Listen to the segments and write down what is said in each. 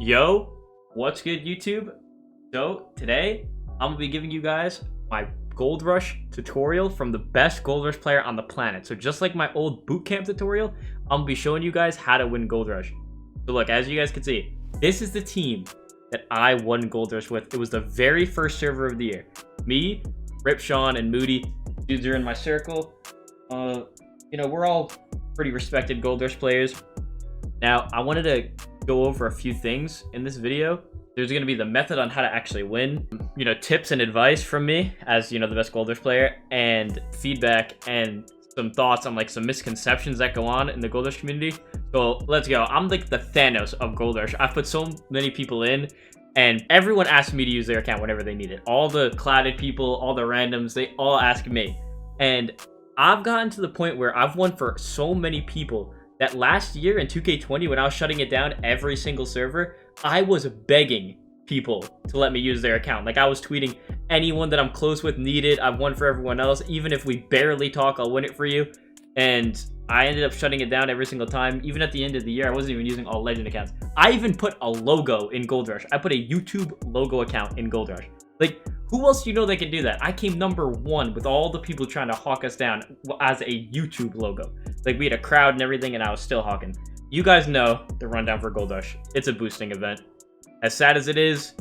Yo, what's good YouTube? So today I'm gonna be giving you guys my GoldRush tutorial from the best GoldRush player on the planet. So just like my old bootcamp tutorial, I'm gonna be showing you guys how to win GoldRush. So look, as you guys can see, this is the team that I won GoldRush with. It was the very first server of the year. Me, Rip Sean, and Moody. Dudes are in my circle. We're all pretty respected GoldRush players. Now, I wanted to go over a few things in this video. There's going to be the method on how to actually win, tips and advice from me as, the best GoldRush player, and feedback and some thoughts on, some misconceptions that go on in the GoldRush community. So, let's go. I'm like the Thanos of GoldRush. I've put so many people in, and everyone asks me to use their account whenever they need it. All the clouded people, all the randoms, they all ask me. And I've gotten to the point where I've won for so many people that last year in 2K20, when I was shutting it down every single server, I was begging people to let me use their account. I was tweeting, anyone that I'm close with need it. I've won for everyone else. Even if we barely talk, I'll win it for you. And I ended up shutting it down every single time. Even at the end of the year, I wasn't even using all legend accounts. I even put a logo in GoldRush. I put a YouTube logo account in GoldRush. Who else do you know that can do that? I came #1 with all the people trying to hawk us down as a YouTube logo. We had a crowd and everything, and I was still hawking. You guys know the rundown for GoldRush. It's a boosting event. As sad as it is,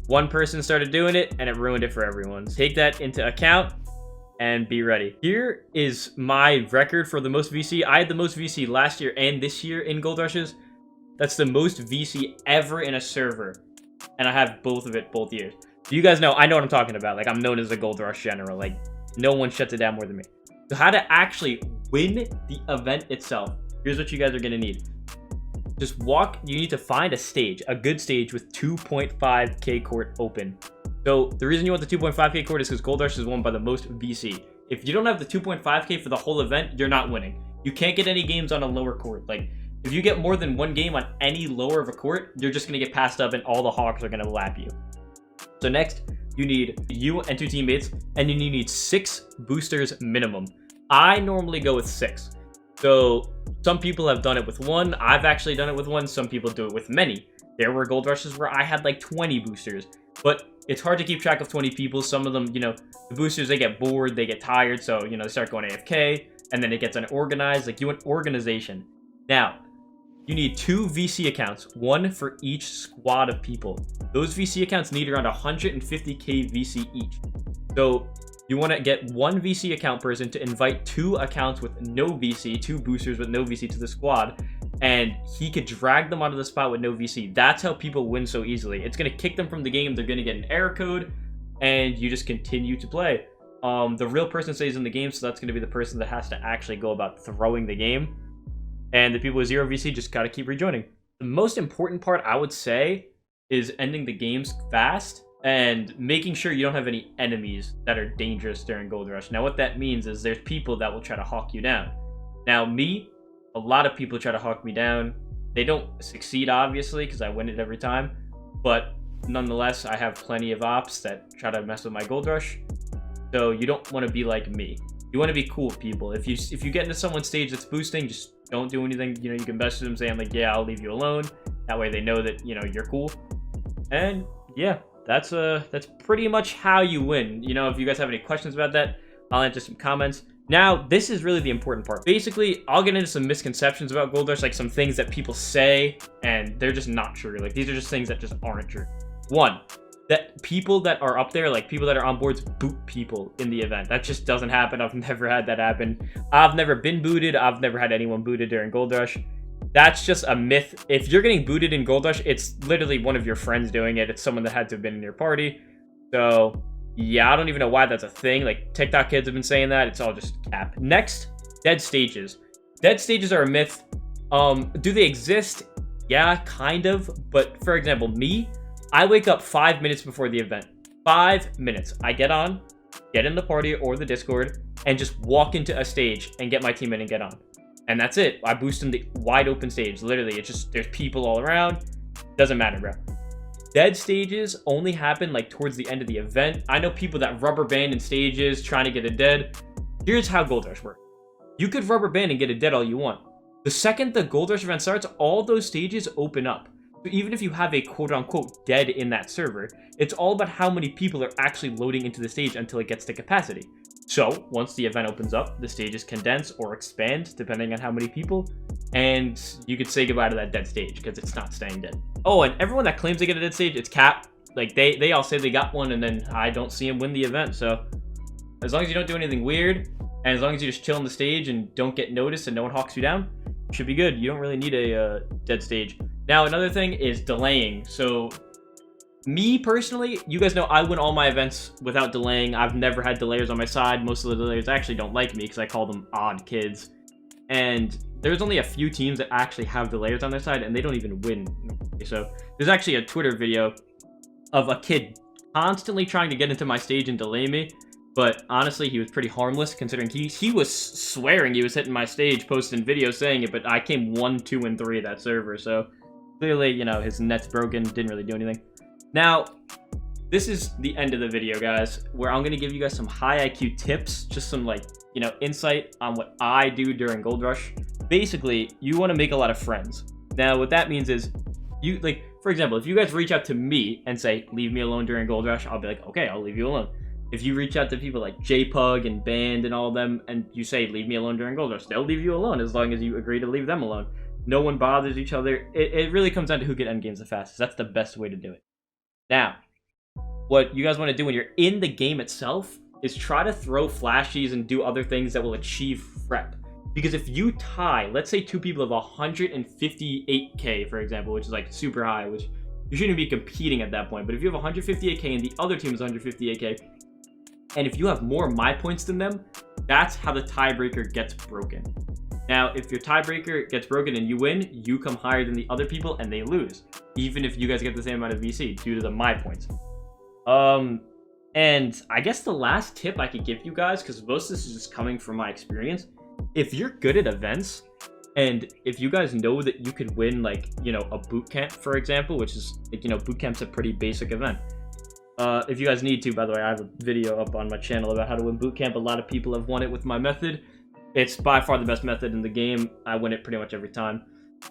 one person started doing it, and it ruined it for everyone. Take that into account and be ready. Here is my record for the most VC. I had the most VC last year and this year in GoldRushes. That's the most VC ever in a server, and I have both of it both years. You guys know, I know what I'm talking about. I'm known as a GoldRush general. No one shuts it down more than me. So how to actually win the event itself. Here's what you guys are going to need. You need to find a stage, a good stage with 2.5k court open. So the reason you want the 2.5k court is because GoldRush is won by the most VC. If you don't have the 2.5k for the whole event, you're not winning. You can't get any games on a lower court. If you get more than one game on any lower of a court, you're just going to get passed up and all the hawks are going to lap you. So next, you need you and 2 teammates, and then you need 6 boosters minimum. I normally go with 6. So some people have done it with 1. I've actually done it with 1. Some people do it with many. There were GoldRushes where I had 20 boosters, but it's hard to keep track of 20 people. Some of them, the boosters, they get bored, they get tired, so, they start going AFK, and then it gets unorganized. You want organization. Now, you need 2 VC accounts, 1 for each squad of people. Those VC accounts need around 150k VC each. So you want to get 1 VC account person to invite 2 accounts with no VC, 2 boosters with no VC to the squad, and he could drag them onto the spot with no VC. That's how people win so easily. It's going to kick them from the game. They're going to get an error code, and you just continue to play. The real person stays in the game, so that's going to be the person that has to actually go about throwing the game. And the people with 0 VC just gotta keep rejoining. The most important part, I would say, is ending the games fast and making sure you don't have any enemies that are dangerous during GoldRush. Now, what that means is there's people that will try to hawk you down. Now, a lot of people try to hawk me down. They don't succeed, obviously, because I win it every time. But nonetheless, I have plenty of ops that try to mess with my GoldRush. So you don't want to be like me. You want to be cool with people. If you get into someone's stage that's boosting, just don't do anything. You can message them saying yeah, I'll leave you alone. That way they know that you're cool. And yeah, that's pretty much how you win. If you guys have any questions about that, I'll answer some comments. Now, this is really the important part. Basically, I'll get into some misconceptions about GoldRush, some things that people say and they're just not true. These are just things that just aren't true. 1, that people that are up there, people that are on boards, boot people in the event. That just doesn't happen. I've never had that happen. I've never been booted. I've never had anyone booted during GoldRush. That's just a myth. If you're getting booted in GoldRush, it's literally one of your friends doing it. It's someone that had to have been in your party. So yeah, I don't even know why that's a thing. TikTok kids have been saying that. It's all just cap. Next, dead stages. Dead stages are a myth. Do they exist? Yeah, kind of. But for example, I wake up 5 minutes before the event. 5 minutes. I get in the party or the Discord, and just walk into a stage and get my team in and get on. And that's it. I boost in the wide open stage. Literally, there's people all around. Doesn't matter, bro. Dead stages only happen towards the end of the event. I know people that rubber band in stages trying to get a dead. Here's how GoldRush works. You could rubber band and get a dead all you want. The second the GoldRush event starts, all those stages open up. So even if you have a quote-unquote dead in that server, it's all about how many people are actually loading into the stage until it gets to capacity. So once the event opens up, the stages condense or expand depending on how many people, and you could say goodbye to that dead stage because it's not staying dead. Oh, and everyone that claims they get a dead stage, it's cap. Like they all say they got one, and then I don't see them win the event. So as long as you don't do anything weird, and as long as you just chill on the stage and don't get noticed and no one hawks you down, you should be good. You don't really need a dead stage. Now another thing is delaying. So me personally, you guys know I win all my events without delaying. I've never had delayers on my side. Most of the delayers actually don't like me because I call them odd kids. And there's only a few teams that actually have delayers on their side, and they don't even win. So there's actually a Twitter video of a kid constantly trying to get into my stage and delay me. But honestly, he was pretty harmless considering he was swearing he was hitting my stage, posting videos saying it, but I came 1, 2, and 3 that server. So clearly, you know, his net's broken, didn't really do anything. Now, this is the end of the video, guys, where I'm going to give you guys some high IQ tips, just some, like, you know, insight on what I do during GoldRush. Basically, you want to make a lot of friends. Now, what that means is, you, like, for example, if you guys reach out to me and say, leave me alone during GoldRush, I'll be like, okay, I'll leave you alone. If you reach out to people like JPug and Band and all of them, and you say, leave me alone during GoldRush, they'll leave you alone as long as you agree to leave them alone. No one bothers each other. It really comes down to who can end games the fastest. That's the best way to do it. Now, what you guys want to do when you're in the game itself is try to throw flashies and do other things that will achieve prep. Because if you tie, let's say 2 people have 158k, for example, which is like super high, which you shouldn't be competing at that point. But if you have 158k and the other team is 158k, and if you have more my points than them, that's how the tiebreaker gets broken. Now, if your tiebreaker gets broken and you win, you come higher than the other people and they lose, even if you guys get the same amount of VC due to the my points. And I guess the last tip I could give you guys, because most of this is just coming from my experience, if you're good at events, and if you guys know that you could win, like, you know, a boot camp, for example, which is, like, you know, boot camp's a pretty basic event. If you guys need to, by the way, I have a video up on my channel about how to win boot camp. A lot of people have won it with my method. It's by far the best method in the game. I win it pretty much every time.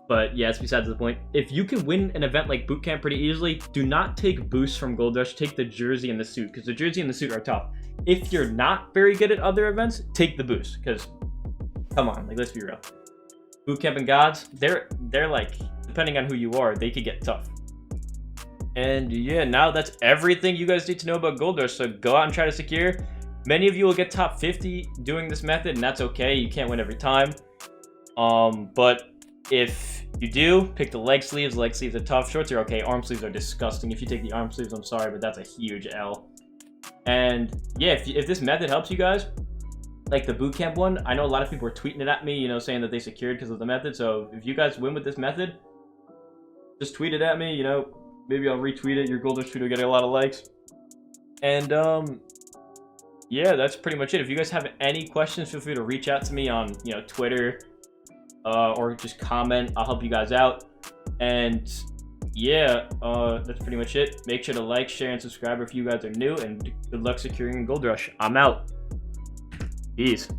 But yeah, it's besides the point. If you can win an event like boot camp pretty easily, do not take boosts from GoldRush. Take the jersey and the suit, because the jersey and the suit are tough. If you're not very good at other events, take the boost, because come on, like, let's be real. Boot camp and gods, they're like, depending on who you are, they could get tough. And yeah, now that's everything you guys need to know about GoldRush. So go out and try to secure. Many of you will get top 50 doing this method, and that's okay. You can't win every time. But if you do, pick the leg sleeves. Leg sleeves are tough. Shorts are okay. Arm sleeves are disgusting. If you take the arm sleeves, I'm sorry, but that's a huge L. And yeah, if this method helps you guys, like the bootcamp one, I know a lot of people were tweeting it at me, you know, saying that they secured because of the method. So if you guys win with this method, just tweet it at me, you know. Maybe I'll retweet it. Your GoldRush tweet will get a lot of likes. And yeah, that's pretty much it. If you guys have any questions, feel free to reach out to me on, you know, Twitter, or just comment. I'll help you guys out. And yeah, that's pretty much it. Make sure to like, share, and subscribe if you guys are new. And good luck securing GoldRush. I'm out. Peace.